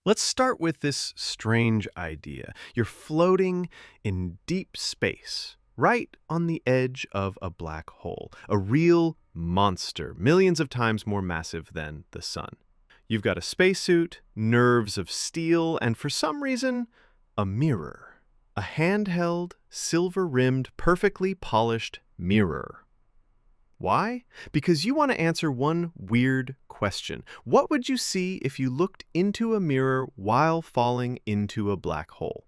Let's start with this strange idea. You're floating in deep space, right on the edge of a black hole, a real monster, millions of times more massive than the sun. You've got a spacesuit, nerves of steel, and for some reason, a mirror. A handheld, silver-rimmed, perfectly polished mirror. Why? Because you want to answer one weird question. What would you see if you looked into a mirror while falling into a black hole?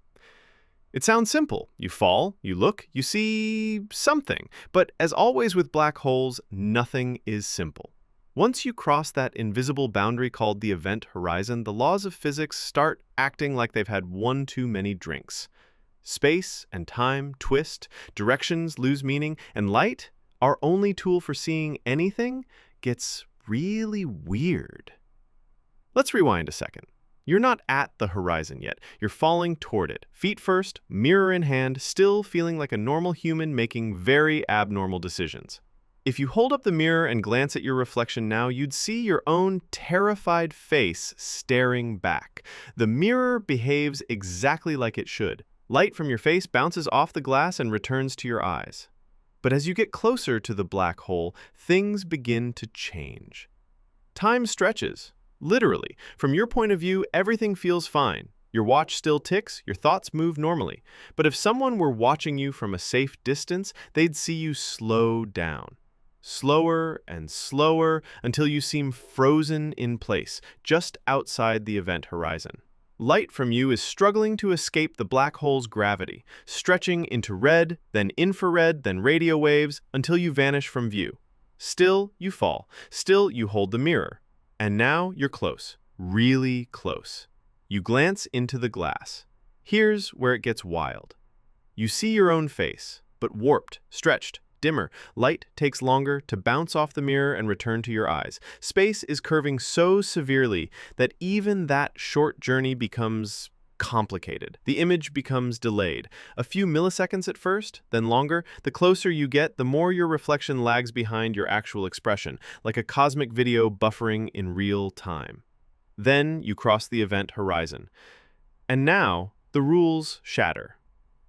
It sounds simple. You fall, you look, you see something. But as always with black holes, nothing is simple. Once you cross that invisible boundary called the event horizon, the laws of physics start acting like they've had one too many drinks. Space and time twist, directions lose meaning, and light, our only tool for seeing anything, gets really weird. Let's rewind a second. You're not at the horizon yet. You're falling toward it, feet first, mirror in hand, still feeling like a normal human making very abnormal decisions. If you hold up the mirror and glance at your reflection now, you'd see your own terrified face staring back. The mirror behaves exactly like it should. Light from your face bounces off the glass and returns to your eyes. But as you get closer to the black hole, things begin to change. Time stretches, literally. From your point of view, everything feels fine. Your watch still ticks, your thoughts move normally. But if someone were watching you from a safe distance, they'd see you slow down. Slower and slower until you seem frozen in place, just outside the event horizon. Light from you is struggling to escape the black hole's gravity, stretching into red, then infrared, then radio waves, until you vanish from view. Still, you fall. Still, you hold the mirror. And now you're close, really close. You glance into the glass. Here's where it gets wild. You see your own face, but warped, stretched, dimmer. Light takes longer to bounce off the mirror and return to your eyes. Space is curving so severely that even that short journey becomes complicated. The image becomes delayed. A few milliseconds at first, then longer. The closer you get, the more your reflection lags behind your actual expression, like a cosmic video buffering in real time. Then you cross the event horizon. And now the rules shatter.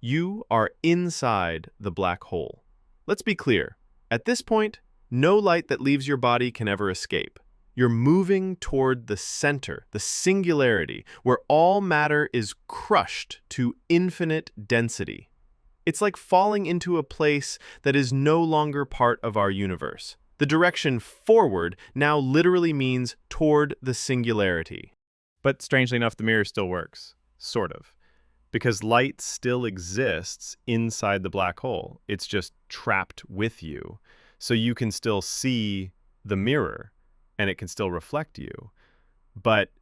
You are inside the black hole. Let's be clear. At this point, no light that leaves your body can ever escape. You're moving toward the center, the singularity, where all matter is crushed to infinite density. It's like falling into a place that is no longer part of our universe. The direction forward now literally means toward the singularity. But strangely enough, the mirror still works. Sort of. Because light still exists inside the black hole. It's just trapped with you. So you can still see the mirror, and it can still reflect you. But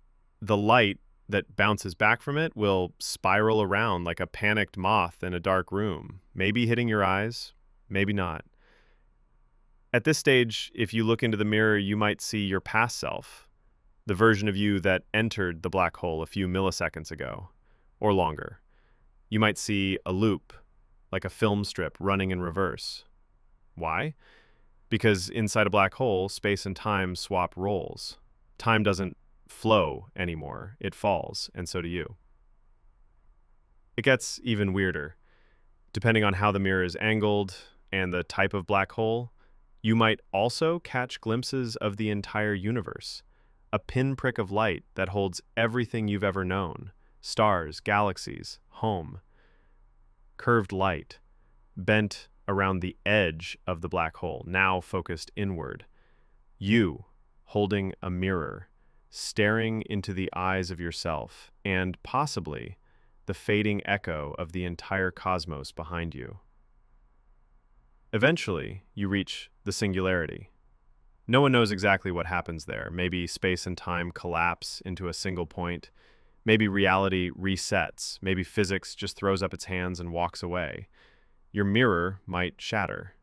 the light that bounces back from it will spiral around like a panicked moth in a dark room, maybe hitting your eyes, maybe not. At this stage, if you look into the mirror, you might see your past self, the version of you that entered the black hole a few milliseconds ago. Or longer. You might see a loop, like a film strip running in reverse. Why? Because inside a black hole, space and time swap roles. Time doesn't flow anymore, it falls, and so do you. It gets even weirder. Depending on how the mirror is angled and the type of black hole, you might also catch glimpses of the entire universe, a pinprick of light that holds everything you've ever known. Stars, galaxies, home. Curved light, bent around the edge of the black hole, now focused inward. You, holding a mirror, staring into the eyes of yourself, and possibly the fading echo of the entire cosmos behind you. Eventually, you reach the singularity. No one knows exactly what happens there. Maybe space and time collapse into a single point. Maybe reality resets. Maybe physics just throws up its hands and walks away. Your mirror might shatter.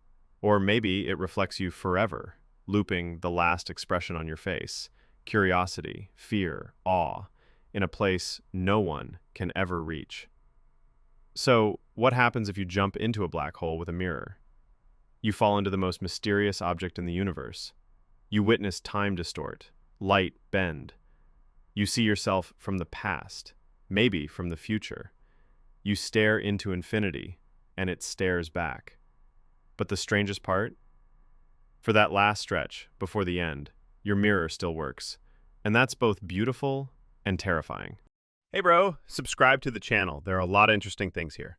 Or maybe it reflects you forever, looping the last expression on your face. Curiosity, fear, awe, in a place no one can ever reach. So, what happens if you jump into a black hole with a mirror? You fall into the most mysterious object in the universe. You witness time distort, light bend, You see yourself from the past, maybe from the future. You stare into infinity, and it stares back. But the strangest part? For that last stretch, before the end, your mirror still works. And that's both beautiful and terrifying. Hey bro, subscribe to the channel. There are a lot of interesting things here.